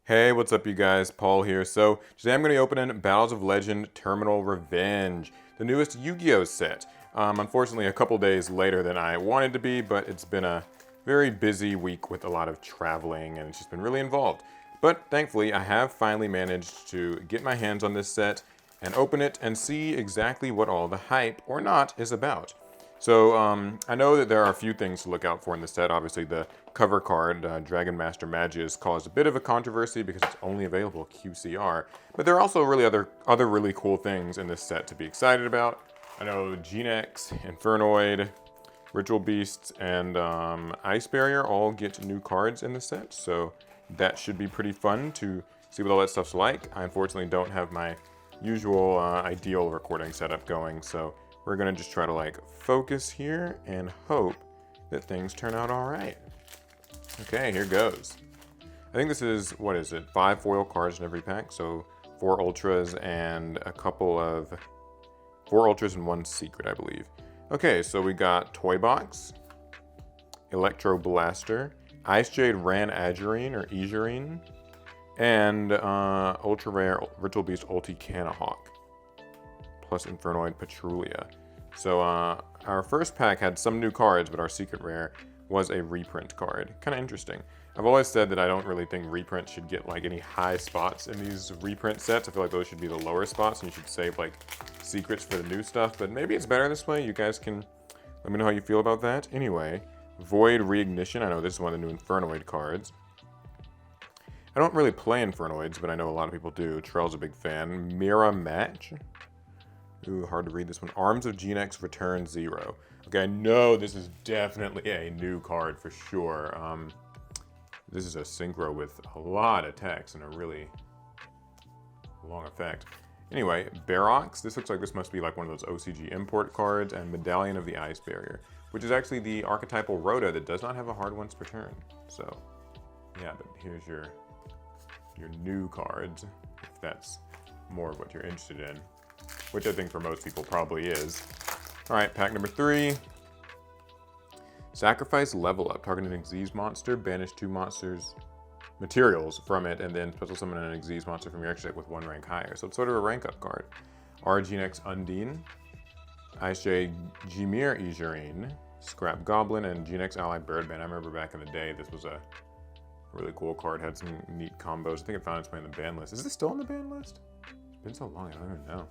Hey, what's up, you guys? Paul here. So, today I'm going to be opening Battles of Legend Terminal Revenge, the newest Yu-Gi-Oh set. Unfortunately, a couple days later than I wanted to be, but it's been a very busy week with a lot of traveling, and it's just been really involved. But thankfully, I have finally managed to get my hands on this set and open it and see exactly what all the hype, or not, is about. So I know that there are a few things to look out for in the set. Obviously, the cover card, Dragon Master Magius, caused a bit of a controversy because it's only available QCR. But there are also really other really cool things in this set to be excited about. I know Genex, Infernoid, Ritual Beasts, and Ice Barrier all get new cards in the set, so that should be pretty fun to see what all that stuff's like. I unfortunately don't have my usual ideal recording setup going, so we're gonna just try to like focus here and hope that things turn out all right. Okay, here goes. I think this is, what is it, 5 foil cards in every pack, so 4 ultras and a couple of 4 ultras and 1 secret, I believe. Okay, so we got Toy Box, Electro Blaster, Ice Jade Ran Adjurine or Egerine, and ultra rare Ritual Beast Ulti Canahawk, plus Infernoid Patrulia. So our first pack had some new cards, but our secret rare was a reprint card. Kind of interesting. I've always said that I don't really think reprints should get like any high spots in these reprint sets. I feel like those should be the lower spots, and you should save like secrets for the new stuff. But maybe it's better this way. You guys can let me know how you feel about that. Anyway, Void Reignition. I know this is one of the new Infernoid cards. I don't really play Infernoids, but I know a lot of people do. Trell's a big fan. Mira Match. Ooh, hard to read this one. Arms of Genex Return 0. Okay, I know this is definitely a new card for sure. This is a synchro with a lot of text and a really long effect. Anyway, Barox. This looks like this must be like one of those OCG import cards. And Medallion of the Ice Barrier, which is actually the archetypal Rhoda that does not have a hard once per turn. So, yeah, but here's your new cards, if that's more of what you're interested in, which I think for most people probably is. All right, pack number 3. Sacrifice Level Up. Target an Xyz monster, banish 2 monsters materials from it, and then special summon an Xyz monster from your extra deck with 1 rank higher. So it's sort of a rank up card. Genex Undine, Ice Jade Jimir Egerine, Scrap Goblin, and Genex Ally Birdman. I remember back in the day, this was a really cool card, had some neat combos. I think it found its way in the ban list. Is this still on the ban list? It's been so long, I don't even know.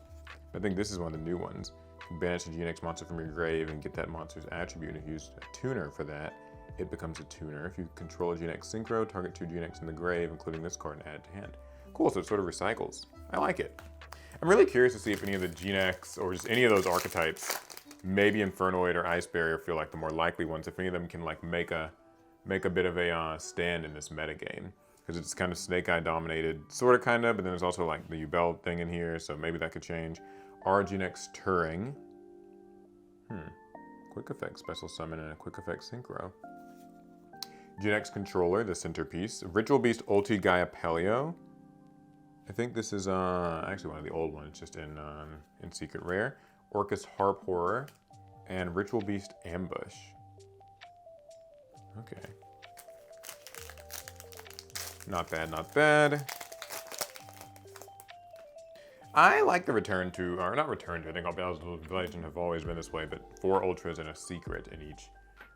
I think this is one of the new ones. Banish a Genex monster from your grave and get that monster's attribute, and if you use a tuner for that, it becomes a tuner. If you control a Genex Synchro, target 2 Genex in the grave, including this card, and add it to hand. Cool, so it sort of recycles. I like it. I'm really curious to see if any of the Genex, or just any of those archetypes, maybe Infernoid or Ice Barrier feel like the more likely ones, if any of them can like make a bit of a stand in this metagame. Because it's kind of Snake Eye dominated, sort of kind of, but then there's also like the Ubel thing in here, so maybe that could change. Genex Turing. Quick effect special summon and a quick effect synchro. Genex Controller, the centerpiece. Ritual Beast Ulti Gaia Pelio. I think this is actually one of the old ones, just in Secret Rare. Orcus Harp Horror, and Ritual Beast Ambush. Okay. Not bad, not bad. I like the return to, or not return to, I think all Battles of Legend have always been this way, but 4 ultras and a secret in each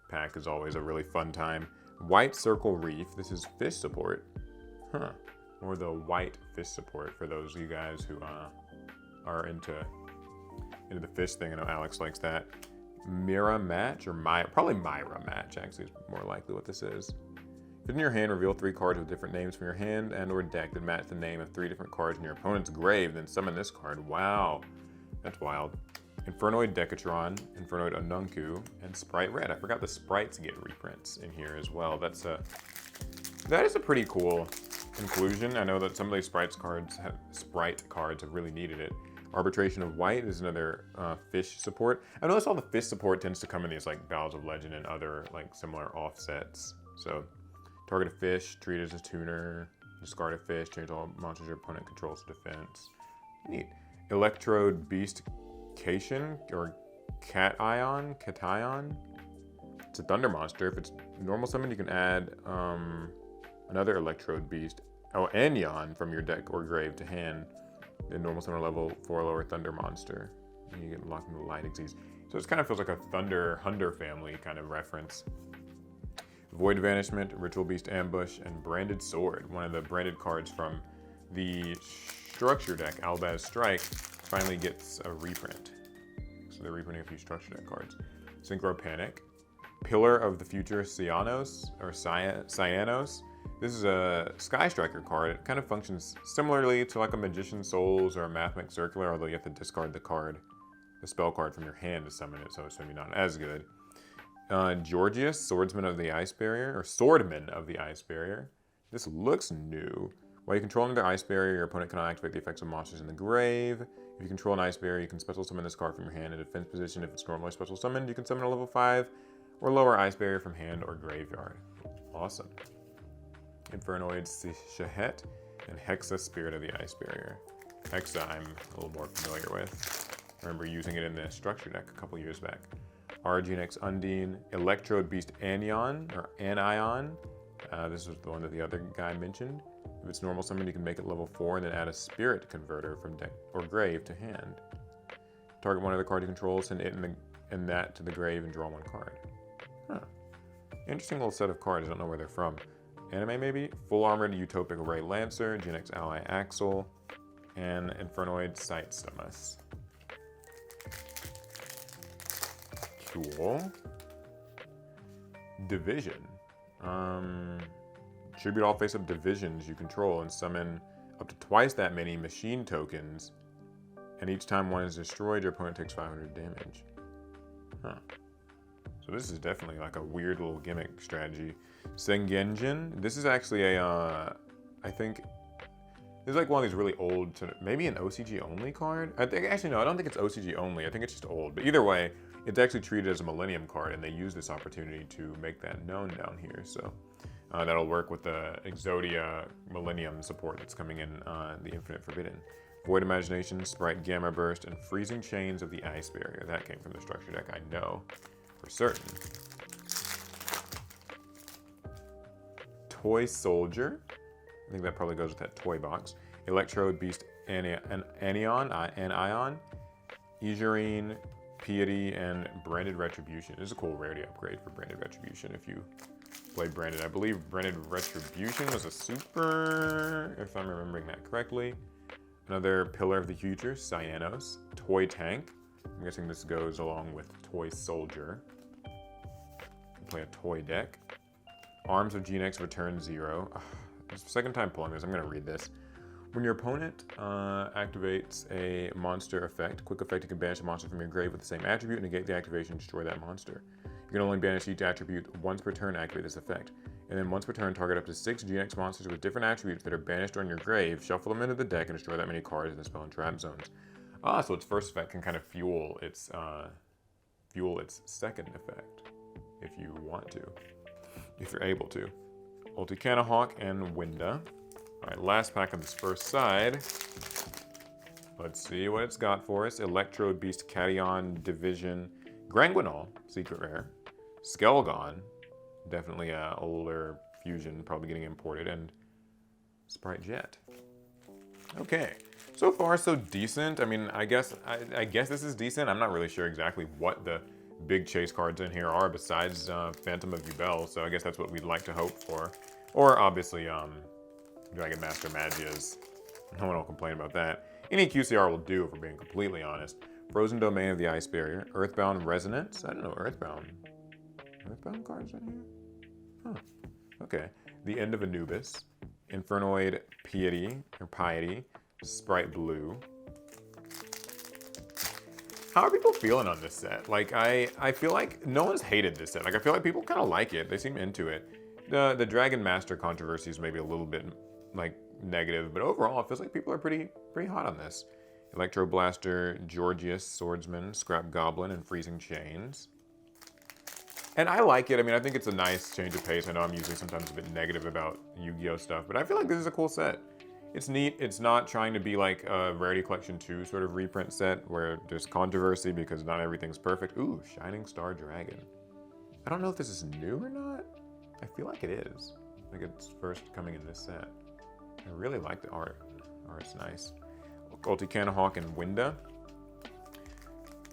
pack is always a really fun time. White Circle Reef, this is fish support. Or the white fish support for those of you guys who are into the fish thing. I know Alex likes that. Mira Match, or probably Myra Match actually is more likely what this is. If in your hand, reveal 3 cards with different names from your hand and or deck that match the name of 3 different cards in your opponent's grave, then summon this card. Wow, that's wild. Infernoid Decatron, Infernoid Anunku, and Sprite Red. I forgot the sprites get reprints in here as well. That is a pretty cool inclusion. I know that some of these sprite cards have really needed it. Arbitration of White is another fish support. I noticed all the fish support tends to come in these like Battles of Legend and other like similar offsets. So target a fish, treat it as a tuner, discard a fish, change all monsters your opponent controls to defense. Neat. Electrode Beast Cation, or Cation. It's a thunder monster. If it's normal summon, you can add another Electrode Beast Oh, Anyon from your deck or grave to hand. The normal summon level 4 lower Thunder monster. And you get locked into the Light Exceeds. So this kind of feels like a Thunder Hunter family kind of reference. Void Vanishment, Ritual Beast Ambush, and Branded Sword. One of the branded cards from the structure deck, Albaz Strike, finally gets a reprint. So they're reprinting a few structure deck cards. Synchro Panic, Pillar of the Future Cyanos, or Cyanos. This is a Sky Striker card. It kind of functions similarly to like a Magician's Souls or a Mathmech Circular, although you have to discard the spell card from your hand to summon it, so it's maybe not as good. Georgius, Swordsman of the Ice Barrier, or Swordman of the Ice Barrier. This looks new. While you control another Ice Barrier, your opponent cannot activate the effects of monsters in the grave. If you control an Ice Barrier, you can special summon this card from your hand in defense position. If it's normally special summoned, you can summon a level 5 or lower Ice Barrier from hand or graveyard. Awesome. Infernoids, Shahet, and Hexa, Spirit of the Ice Barrier. Hexa I'm a little more familiar with. I remember using it in the structure deck a couple years back. Genex, Undine, Electrode Beast Anion, or Anion. This was the one that the other guy mentioned. If it's normal summon, you can make it level 4 and then add a Spirit Converter from deck or grave to hand. Target one other card you control, send it and that to the grave and draw one card. Huh. Interesting little set of cards. I don't know where they're from. Anime maybe? Full Armored Utopic Ray Lancer, Genex Ally Axel, and Infernoid Sight Stomus. Cool. Division. Tribute all face-up divisions you control and summon up to twice that many machine tokens, and each time one is destroyed, your opponent takes 500 damage. Huh. So this is definitely like a weird little gimmick strategy. Sengenjin. This is actually a, I think, this is like one of these really old, maybe an OCG only card? Actually, no, I don't think it's OCG only. I think it's just old. But either way, it's actually treated as a Millennium card, and they use this opportunity to make that known down here. So that'll work with the Exodia Millennium support that's coming in the Infinite Forbidden. Void Imagination, Sprite Gamma Burst, and Freezing Chains of the Ice Barrier. That came from the structure deck, I know for certain. Toy Soldier. I think that probably goes with that toy box. Electrode Beast Anion, Izurine, Piety, and Branded Retribution. This is a cool rarity upgrade for Branded Retribution if you play Branded. I believe Branded Retribution was a super, if I'm remembering that correctly. Another Pillar of the Future, Cyanos. Toy Tank. I'm guessing this goes along with Toy Soldier. Play a toy deck. Arms of Genex, Return 0. It's the second time pulling this. I'm going to read this. When your opponent activates a monster effect, quick effect, you can banish a monster from your grave with the same attribute, negate the activation, destroy that monster. You can only banish each attribute once per turn to activate this effect. And then once per turn, target up to 6 Genex monsters with different attributes that are banished on your grave, shuffle them into the deck, and destroy that many cards in the spell and trap zones. So its first effect can kind of fuel its second effect, if you want to, if you're able to. Ulticanahawk and Winda. Alright, last pack on this first side. Let's see what it's got for us. Electrode Beast Catyon Division. Granguinol, secret rare. Skelgon, definitely an older fusion, probably getting imported. And Sprite Jet. Okay, so far so decent. I mean, I guess this is decent. I'm not really sure exactly what the big chase cards in here are besides Phantom of Yubel, so I guess that's what we'd like to hope for. Or obviously Dragon Master Magias. No one will complain about that. Any QCR will do if we're being completely honest. Frozen Domain of the Ice Barrier. Earthbound Resonance. I don't know, Earthbound cards in here? Huh. Okay. The End of Anubis. Infernoid Piety. Sprite Blue. How are people feeling on this set? Like, I feel like no one's hated this set. Like, I feel like people kind of like it. They seem into it. The Dragon Master controversy is maybe a little bit, like, negative, but overall, it feels like people are pretty hot on this. Electro Blaster, Georgius, Swordsman, Scrap Goblin, and Freezing Chains. And I like it. I mean, I think it's a nice change of pace. I know I'm usually sometimes a bit negative about Yu-Gi-Oh stuff, but I feel like this is a cool set. It's neat. It's not trying to be like a Rarity Collection 2 sort of reprint set where there's controversy because not everything's perfect. Ooh, Shining Star Dragon. I don't know if this is new or not. I feel like it is. Like it's first coming in this set. I really like the art. Art's nice. Ulti Canahawk and Winda.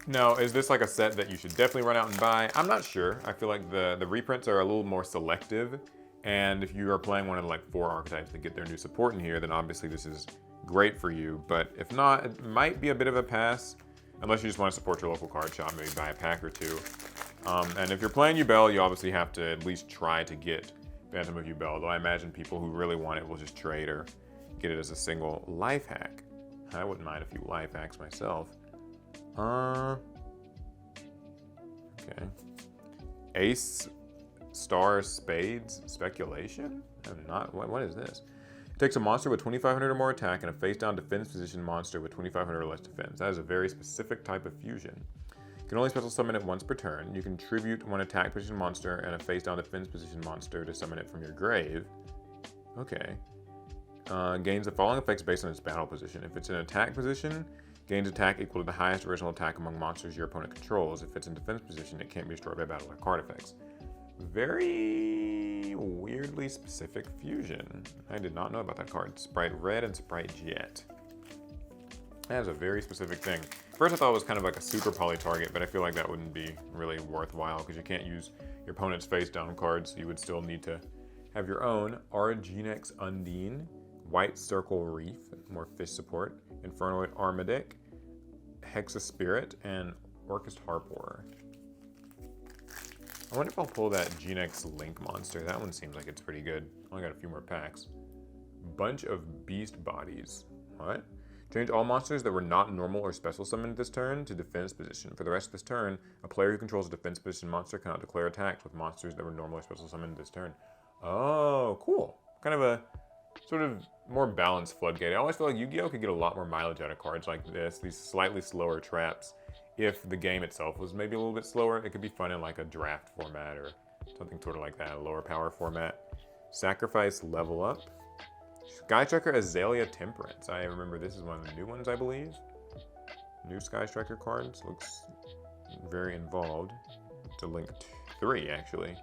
Now, is this like a set that you should definitely run out and buy? I'm not sure. I feel like the reprints are a little more selective. And if you are playing one of the like 4 archetypes that get their new support in here, then obviously this is great for you. But if not, it might be a bit of a pass. Unless you just want to support your local card shop, maybe buy a pack or 2. And if you're playing Yubel, you obviously have to at least try to get Phantom of Yubel. Though I imagine people who really want it will just trade or get it as a single life hack. I wouldn't mind a few life hacks myself. Okay. Ace Star Spades Speculation? I'm not. What is this? It takes a monster with 2,500 or more attack and a face-down defense position monster with 2,500 or less defense. That is a very specific type of fusion. You can only special summon it once per turn. You can tribute one attack position monster and a face-down defense position monster to summon it from your grave. Okay. Gains the following effects based on its battle position. If it's in attack position, gains attack equal to the highest original attack among monsters your opponent controls. If it's in defense position, it can't be destroyed by battle or card effects. Very weirdly specific fusion. I did not know about that card. Sprite Red and Sprite Jet. That is a very specific thing. First I thought it was kind of like a super poly target, but I feel like that wouldn't be really worthwhile because you can't use your opponent's face down cards, so you would still need to have your own. Genex Undine, White Circle Reef, more fish support, Infernoid Armadic, Hexa Spirit, and Orchest Harpor. I wonder if I'll pull that Genex Link monster. That one seems like it's pretty good. Only got a few more packs. Bunch of Beast Bodies. What? Change all monsters that were not normal or special summoned this turn to defense position. For the rest of this turn, a player who controls a defense position monster cannot declare attacks with monsters that were normal or special summoned this turn. Oh, cool. Kind of a sort of more balanced floodgate. I always feel like Yu-Gi-Oh! Could get a lot more mileage out of cards like this, these slightly slower traps. If the game itself was maybe a little bit slower, it could be fun in like a draft format or something sort of like that, a lower power format. Sacrifice Level Up. Sky Striker Azalea Temperance. I remember this is one of the new ones, I believe. New Sky Striker cards. Looks very involved. It's a Link 3, actually.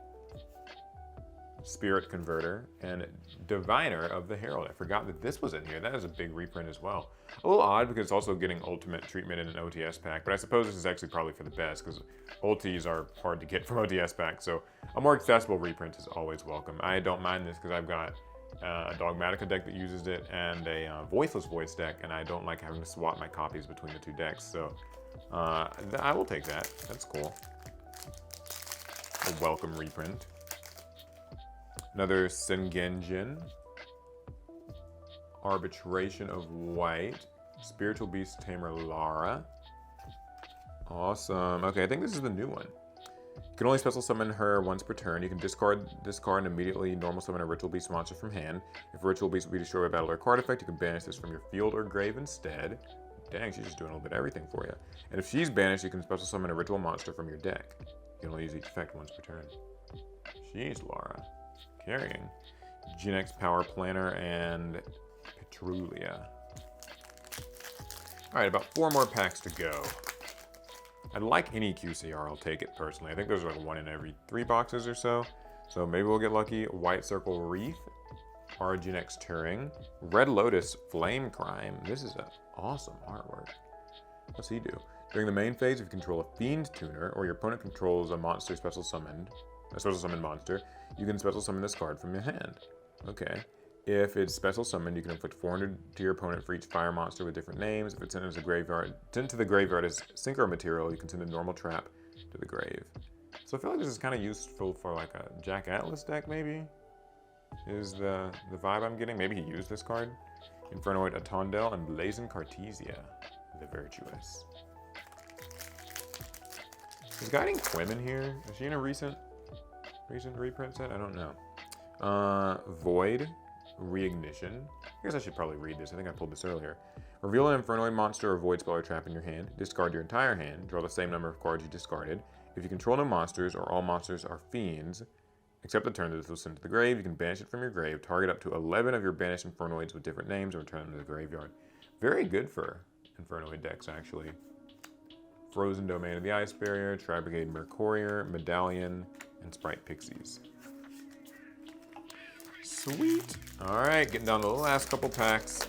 Spirit Converter, and Diviner of the Herald. I forgot that this was in here. That is a big reprint as well. A little odd because it's also getting ultimate treatment in an OTS pack, but I suppose this is actually probably for the best because ultis are hard to get from OTS packs, so a more accessible reprint is always welcome. I don't mind this because I've got a Dogmatica deck that uses it and a Voiceless Voice deck, and I don't like having to swap my copies between the 2 decks, so I will take that. That's cool. A welcome reprint. Another Sengenjin, Arbitration of White, Spiritual Beast Tamer Lara. Awesome. Okay, I think this is the new one. You can only special summon her once per turn. You can discard this card and immediately normal summon a Ritual Beast monster from hand. If a Ritual Beast will be destroyed by battle or card effect, you can banish this from your field or grave instead. Dang, she's just doing a little bit of everything for you. And if she's banished, you can special summon a ritual monster from your deck. You can only use each effect once per turn. Jeez, Lara. Carrying. Genex Power Planner and Petrulia. Alright, about 4 more packs to go. I'd like any QCR, I'll take it personally. I think those are like 1 in every 3 boxes or so. So maybe we'll get lucky. White Circle Reef, Genex Turing, Red Lotus Flame Crime. This is an awesome artwork. What's he do? During the main phase, if you control a Fiend Tuner or your opponent controls a monster special summoned monster, you can special summon this card from your hand. Okay. If it's special summoned, you can inflict 400 to your opponent for each fire monster with different names. If it's sent to the graveyard as synchro material, you can send a normal trap to the grave. So I feel like this is kind of useful for like a Jack Atlas deck, maybe? Is the vibe I'm getting. Maybe he used this card. Infernoid Atondel and Blazing Cartesia, the Virtuous. Is Guiding Quim in here? Is she in a recent reprint set? I don't know. Void, Reignition. I guess I should probably read this. I think I pulled this earlier. Reveal an Infernoid monster or Void spell or trap in your hand. Discard your entire hand. Draw the same number of cards you discarded. If you control no monsters or all monsters are fiends, except the turn that this was sent to the grave, you can banish it from your grave. Target up to 11 of your banished Infernoids with different names and return them to the graveyard. Very good for Infernoid decks, actually. Frozen Domain of the Ice Barrier, Tri-Brigade Mercurier, Medallion, and Sprite Pixies. Sweet. All right, getting down to the last couple packs.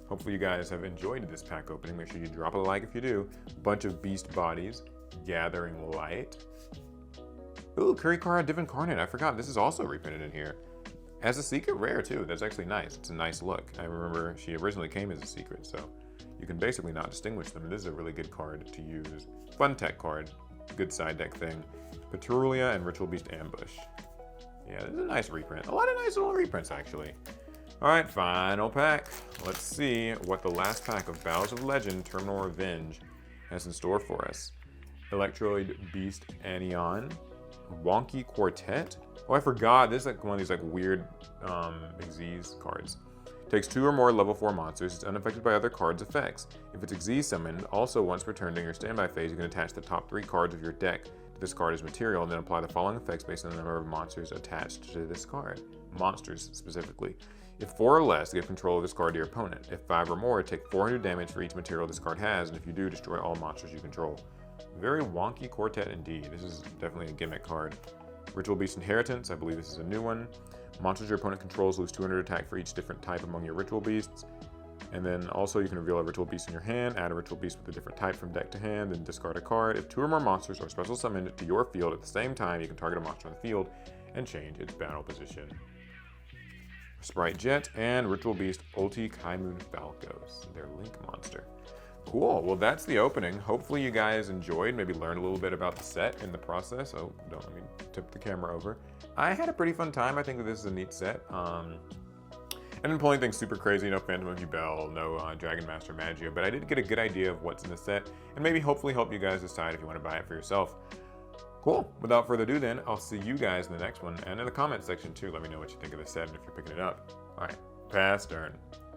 Hopefully you guys have enjoyed this pack opening. Make sure you drop a like if you do. Bunch of beast bodies. Gathering Light. Ooh, Kurikara Div Incarnate. I forgot this is also reprinted in here. As a secret rare too. That's actually nice. It's a nice look. I remember she originally came as a secret, so you can basically not distinguish them. This is a really good card to use. Fun tech card. Good side deck thing. Petrulia and Ritual Beast Ambush. Yeah, this is a nice reprint. A lot of nice little reprints, actually. All right, final pack. Let's see what the last pack of Battles of Legend Terminal Revenge has in store for us. Electroid Beast Anion. Wonky Quartet. Oh, I forgot. This is like one of these like weird Xyz cards. Takes 2 or more level 4 monsters. It's unaffected by other cards' effects. If it's Xyz summoned, also once returned during your standby phase, you can attach the top 3 cards of your deck to this card as material, and then apply the following effects based on the number of monsters attached to this card. Monsters, specifically. If 4 or less, give control of this card to your opponent. If 5 or more, take 400 damage for each material this card has, and if you do, destroy all monsters you control. Very wonky quartet indeed. This is definitely a gimmick card. Ritual Beast Inheritance, I believe this is a new one. Monsters your opponent controls lose 200 attack for each different type among your Ritual Beasts. And then also you can reveal a Ritual Beast in your hand, add a Ritual Beast with a different type from deck to hand, and discard a card. If 2 or more monsters are special summoned to your field at the same time, you can target a monster on the field and change its battle position. Sprite Jet and Ritual Beast Ulti Kaimun Falcos, their Link monster. Cool, well that's the opening. Hopefully you guys enjoyed, maybe learned a little bit about the set in the process. Oh, don't let me tip the camera over. I had a pretty fun time. I think that this is a neat set. I didn't pull anything super crazy, no Phantom Monkey Bell, no Dragon Master Magia, but I did get a good idea of what's in the set and maybe hopefully help you guys decide if you want to buy it for yourself. Cool, without further ado then, I'll see you guys in the next one, and in the comment section too, let me know what you think of the set and if you're picking it up. All right, pass turn.